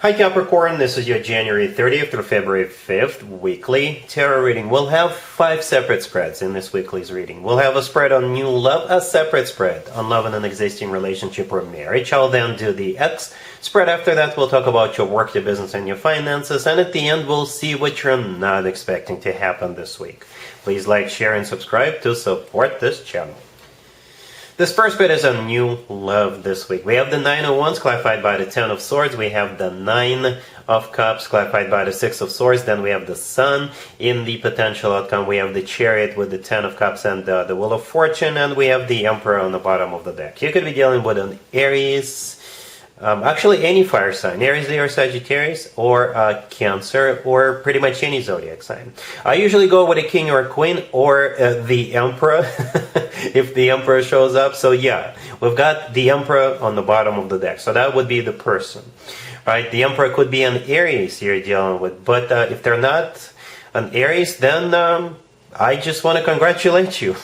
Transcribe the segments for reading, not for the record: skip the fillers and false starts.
Hi Capricorn, this is your January 30th through February 5th weekly tarot reading. We'll have 5 separate spreads in this weekly's reading. We'll have a spread on new love, a separate spread on love in an existing relationship or marriage. I'll then do the X spread. After that, we'll talk about your work, your business, and your finances. And at the end, we'll see what you're not expecting to happen this week. Please like, share, and subscribe to support this channel. This first bit is on new love this week. We have the 9 of Wands clarified by the 10 of Swords. We have the 9 of Cups clarified by the 6 of Swords. Then we have the Sun in the potential outcome. We have the Chariot with the 10 of Cups and the Wheel of Fortune. And we have the Emperor on the bottom of the deck. You could be dealing with an Aries, actually any fire sign, Aries, Leo, Sagittarius, or Cancer, or pretty much any zodiac sign. I usually go with a king or a queen, or the Emperor, if the Emperor shows up. So yeah, we've got the Emperor on the bottom of the deck. So that would be the person, right? The Emperor could be an Aries you're dealing with. But if they're not an Aries, then I just want to congratulate you,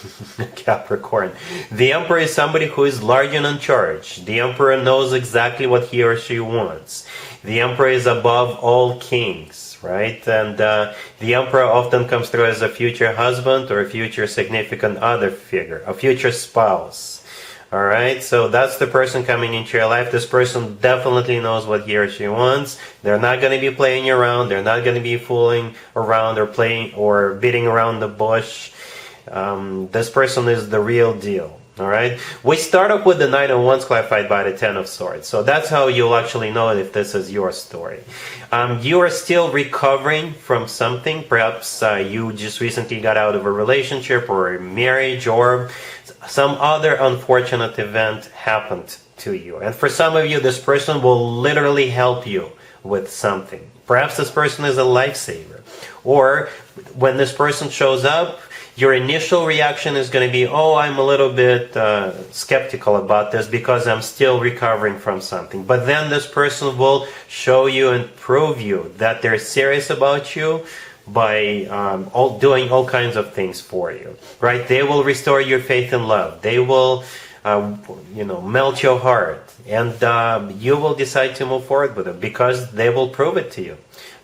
Capricorn. The Emperor is somebody who is large and in charge. The Emperor knows exactly what he or she wants. The Emperor is above all kings, right? And the Emperor often comes through as a future husband or a future significant other figure, a future spouse. All right, so that's the person coming into your life. This person definitely knows what he or she wants. They're not going to be playing around. They're not going to be fooling around or playing or beating around the bush. This person is the real deal. All right, we start off with the 9 of Wands clarified by the 10 of Swords. So that's how you'll actually know if this is your story. You are still recovering from something. Perhaps you just recently got out of a relationship or a marriage, or some other unfortunate event happened to you. And for some of you, this person will literally help you with something. Perhaps this person is a lifesaver. Or when this person shows up, your initial reaction is going to be, oh, I'm a little bit skeptical about this because I'm still recovering from something. But then this person will show you and prove you that they're serious about you by doing all kinds of things for you, right? They will restore your faith and love. They will, melt your heart. And you will decide to move forward with them because they will prove it to you,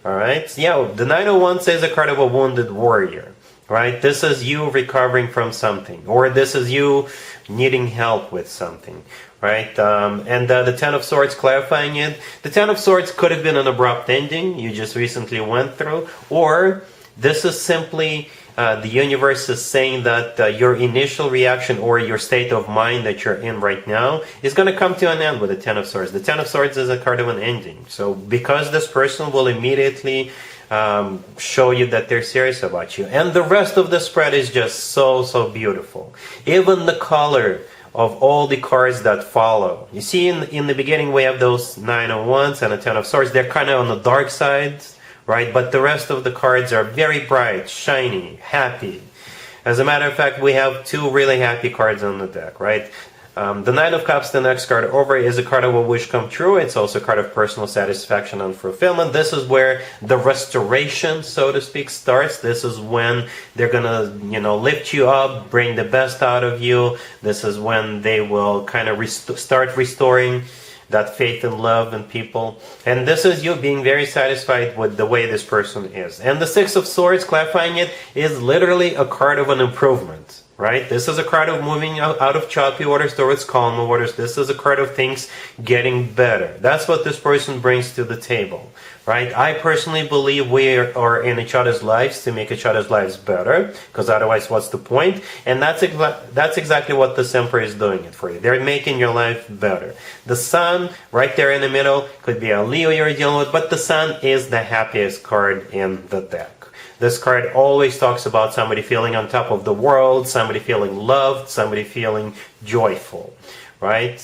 all right? Yeah, the 9 of Wands is a card of a wounded warrior. Right? This is you recovering from something, or this is you needing help with something, right? And the 10 of Swords clarifying it. The 10 of Swords could have been an abrupt ending you just recently went through, or this is simply the universe is saying that your initial reaction or your state of mind that you're in right now is going to come to an end with the 10 of Swords. The 10 of Swords is a card of an ending. So because this person will immediately show you that they're serious about you. And the rest of the spread is just so beautiful. Even the color of all the cards that follow. You see in the beginning we have those 9 of Wands and a 10 of Swords. They're kind of on the dark side, right? But the rest of the cards are very bright, shiny, happy. As a matter of fact, we have 2 really happy cards on the deck, right? The 9 of Cups, the next card over, is a card of a wish come true. It's also a card of personal satisfaction and fulfillment. This is where the restoration, so to speak, starts. This is when they're going to, lift you up, bring the best out of you. This is when they will kind of start restoring that faith and love in people. And this is you being very satisfied with the way this person is. And the 6 of Swords, clarifying it, is literally a card of an improvement. Right? This is a card of moving out of choppy waters towards calmer waters. This is a card of things getting better. That's what this person brings to the table. Right? I personally believe we are in each other's lives to make each other's lives better, because otherwise what's the point? And that's exactly what this Emperor is doing it for you. They're making your life better. The Sun, right there in the middle, could be a Leo you're dealing with, but the Sun is the happiest card in the deck. This card always talks about somebody feeling on top of the world, somebody feeling loved, somebody feeling joyful, right?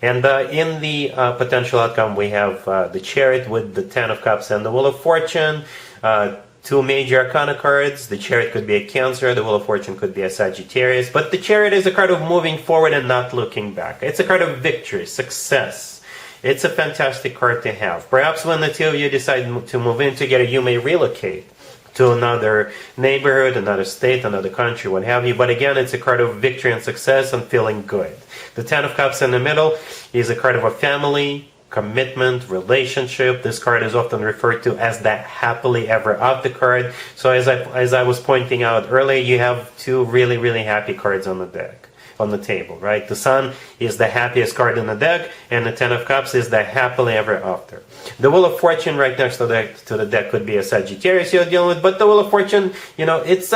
And in the potential outcome, we have the Chariot with the 10 of Cups and the Wheel of Fortune. 2 major arcana cards. The Chariot could be a Cancer, the Wheel of Fortune could be a Sagittarius. But the Chariot is a card of moving forward and not looking back. It's a card of victory, success. It's a fantastic card to have. Perhaps when the 2 of you decide to move in together, you may relocate to another neighborhood, another state, another country, what have you. But again, it's a card of victory and success and feeling good. The 10 of Cups in the middle is a card of a family, commitment, relationship. This card is often referred to as the happily ever after card. So as I was pointing out earlier, you have two really, really happy cards on the deck, on the table, right? The Sun is the happiest card in the deck, and the Ten of Cups is the happily ever after. The Wheel of Fortune right next to the deck could be a Sagittarius you're dealing with, but the Wheel of Fortune, it's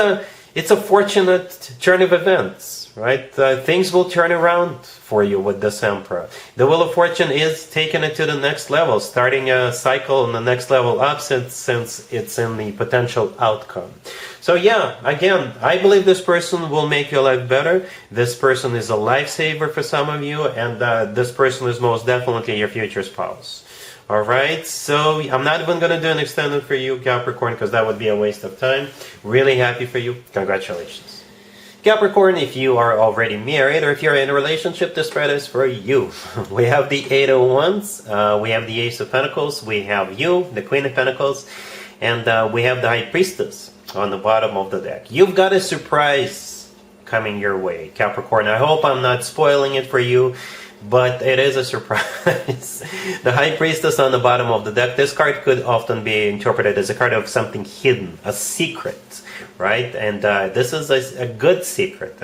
a fortunate turn of events, right? Things will turn around for you with this Emperor. The Wheel of Fortune is taking it to the next level, starting a cycle on the next level up since it's in the potential outcome. So yeah, again, I believe this person will make your life better. This person is a lifesaver for some of you, and this person is most definitely your future spouse. Alright, so I'm not even going to do an extended for you, Capricorn, because that would be a waste of time. Really happy for you. Congratulations. Capricorn, if you are already married or if you're in a relationship, this spread is for you. We have the Eight of Wands, we have the Ace of Pentacles, we have you, the Queen of Pentacles, and we have the High Priestess on the bottom of the deck. You've got a surprise coming your way, Capricorn. I hope I'm not spoiling it for you, but it is a surprise. The High Priestess on the bottom of the deck, this card could often be interpreted as a card of something hidden, a secret, right? And this is a good secret,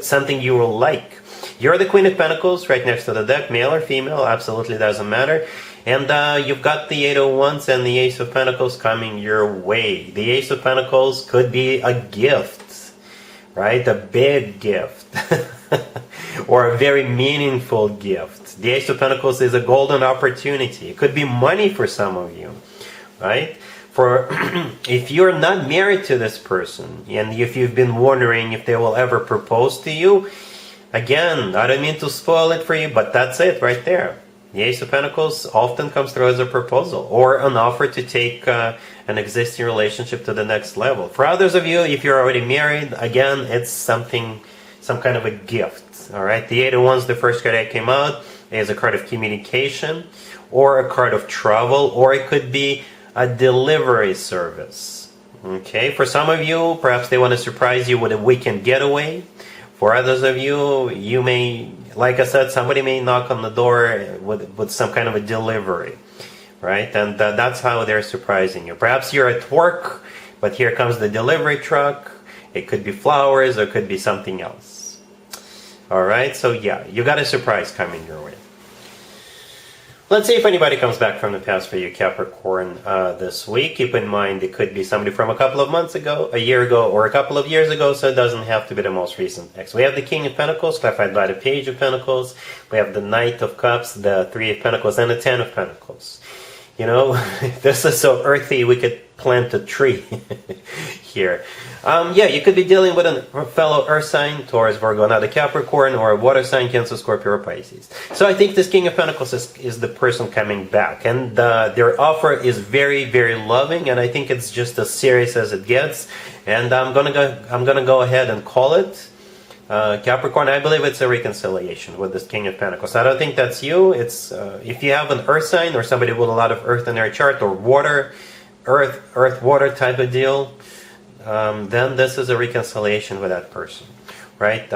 something you will like. You're the Queen of Pentacles right next to the deck, male or female, absolutely doesn't matter. And you've got the Eight of Wands and the Ace of Pentacles coming your way. The Ace of Pentacles could be a gift, right? A big gift. Or a very meaningful gift. The Ace of Pentacles is a golden opportunity. It could be money for some of you, right? For if you're not married to this person, and if you've been wondering if they will ever propose to you, again, I don't mean to spoil it for you, but that's it right there. The Ace of Pentacles often comes through as a proposal or an offer to take an existing relationship to the next level. For others of you, if you're already married, again, it's some kind of a gift. All right, the Eight of Wands, the first card that came out, is a card of communication or a card of travel, or it could be a delivery service. Okay, for some of you, perhaps they want to surprise you with a weekend getaway. For others of you, you may, like I said, somebody may knock on the door with some kind of a delivery, right? And that's how they're surprising you. Perhaps you're at work, but here comes the delivery truck. It could be flowers, or it could be something else. Alright, so yeah, you got a surprise coming your way. Let's see if anybody comes back from the past for you, Capricorn, this week. Keep in mind, it could be somebody from a couple of months ago, a year ago, or a couple of years ago, so it doesn't have to be the most recent ex. We have the King of Pentacles, clarified by the Page of Pentacles. We have the Knight of Cups, the Three of Pentacles, and the Ten of Pentacles. You know, this is so earthy, we could plant a tree here. Yeah, you could be dealing with a fellow earth sign, Taurus, Virgo, not a Capricorn, or a water sign, Cancer, Scorpio, or Pisces. So I think this King of Pentacles is the person coming back, and their offer is very, very loving, and I think it's just as serious as it gets. And I'm gonna go ahead and call it. Capricorn, I believe it's a reconciliation with this King of Pentacles. I don't think that's you. It's if you have an earth sign or somebody with a lot of earth in their chart, or water, earth, water type of deal, then this is a reconciliation with that person, right?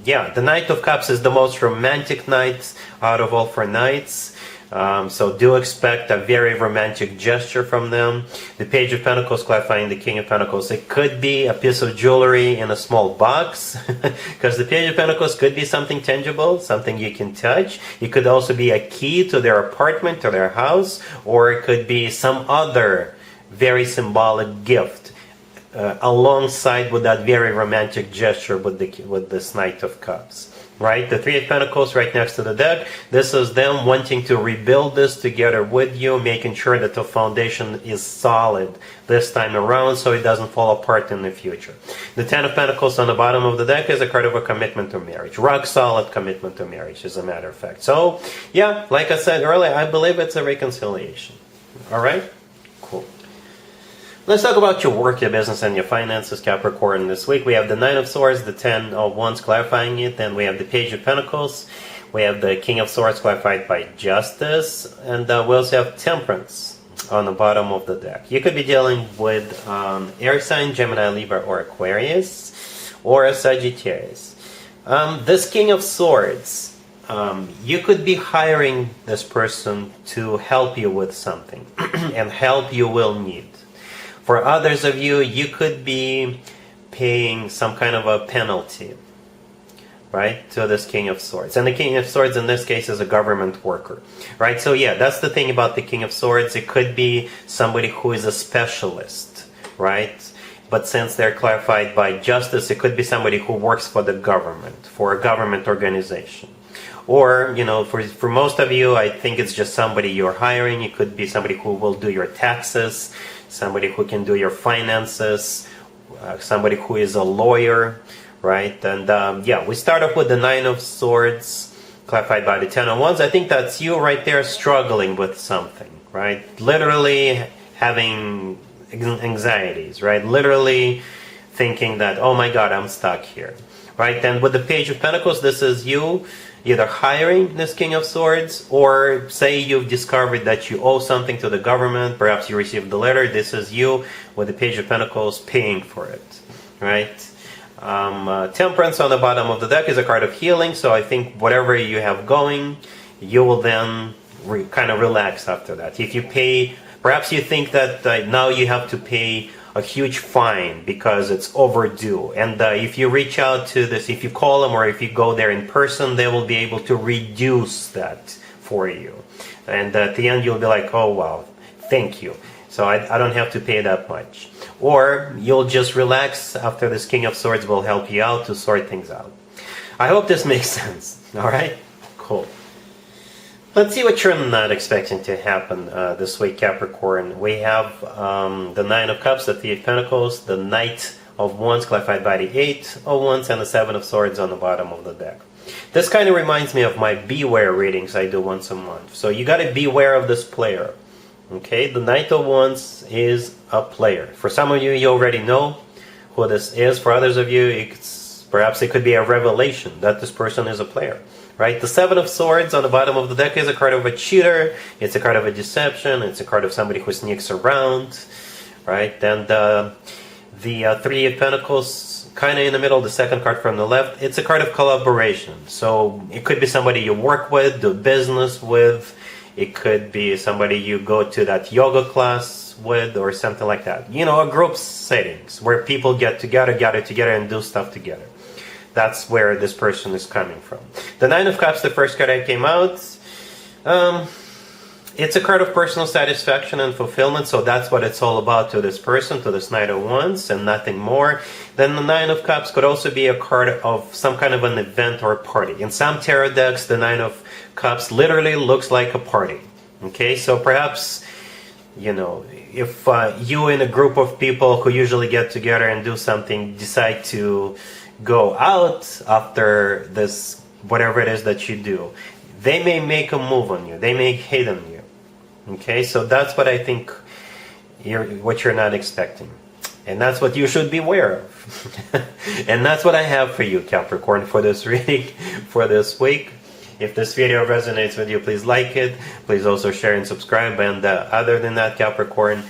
Yeah, the Knight of Cups is the most romantic knight out of all 4 knights. So do expect a very romantic gesture from them. The Page of Pentacles, clarifying the King of Pentacles. It could be a piece of jewelry in a small box, because the Page of Pentacles could be something tangible, something you can touch. It could also be a key to their apartment, to their house, or it could be some other very symbolic gift alongside with that very romantic gesture with this Knight of Cups. Right, the Three of Pentacles right next to the deck. This is them wanting to rebuild this together with you, making sure that the foundation is solid this time around so it doesn't fall apart in the future. The Ten of Pentacles on the bottom of the deck is a card of a commitment to marriage. Rock solid commitment to marriage, as a matter of fact. So, yeah, like I said earlier, I believe it's a reconciliation. Alright? Cool. Let's talk about your work, your business, and your finances, Capricorn. This week we have the Nine of Swords, the Ten of Wands, clarifying it. Then we have the Page of Pentacles. We have the King of Swords, clarified by Justice. And we also have Temperance on the bottom of the deck. You could be dealing with air sign, Gemini, Libra, or Aquarius, or a Sagittarius. This King of Swords, you could be hiring this person to help you with something, and help you will need. For others of you, you could be paying some kind of a penalty, right, to this King of Swords. And the King of Swords in this case is a government worker, right? So yeah, that's the thing about the King of Swords. It could be somebody who is a specialist, right? But since they're clarified by justice, it could be somebody who works for the government, for a government organization. Or, you know, for most of you, I think it's just somebody you're hiring. It could be somebody who will do your taxes, somebody who can do your finances, somebody who is a lawyer, right? And yeah, we start off with the Nine of Swords, clarified by the Ten of Wands. I think that's you right there struggling with something, right? Literally having anxieties, right? Literally thinking that, oh my God, I'm stuck here, right? And with the Page of Pentacles, this is you either hiring this King of Swords, or say you've discovered that you owe something to the government. Perhaps you received the letter. This is you with the Page of Pentacles paying for it, right? Temperance on the bottom of the deck is a card of healing. So I think whatever you have going, you will then kind of relax after that. If you pay, perhaps you think that now you have to pay a huge fine because it's overdue. And if you reach out to this, if you call them or if you go there in person, they will be able to reduce that for you. And at the end, you'll be like, oh, wow, thank you. So I don't have to pay that much. Or you'll just relax after this King of Swords will help you out to sort things out. I hope this makes sense. All right? Cool. Let's see what you're not expecting to happen this week, Capricorn. We have the Nine of Cups, the Three of Pentacles, the Knight of Wands, clarified by the Eight of Wands, and the Seven of Swords on the bottom of the deck. This kind of reminds me of my Beware readings I do once a month. So you got to beware of this player. Okay, the Knight of Wands is a player. For some of you, you already know who this is. For others of you, perhaps it could be a revelation that this person is a player. Right? The Seven of Swords on the bottom of the deck is a card of a cheater. It's a card of a deception. It's a card of somebody who sneaks around. Right? And the Three of Pentacles, kind of in the middle, the second card from the left, it's a card of collaboration. So it could be somebody you work with, do business with. It could be somebody you go to that yoga class with or something like that. You know, a group settings where people get together, gather together and do stuff together. That's where this person is coming from. The Nine of Cups, the first card that came out, it's a card of personal satisfaction and fulfillment, so that's what it's all about to this person, to this Knight of Wands, and nothing more. Then the Nine of Cups could also be a card of some kind of an event or party. In some tarot decks, the Nine of Cups literally looks like a party. Okay, so perhaps, you know, if you and a group of people who usually get together and do something decide to go out after this, whatever it is that you do, they may make a move on you. They may hate on you. Okay, so that's what I think what you're not expecting. And that's what you should be aware of. And that's what I have for you, Capricorn, for this reading for this week. If this video resonates with you, please like it. Please also share and subscribe. And other than that, Capricorn,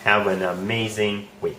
have an amazing week.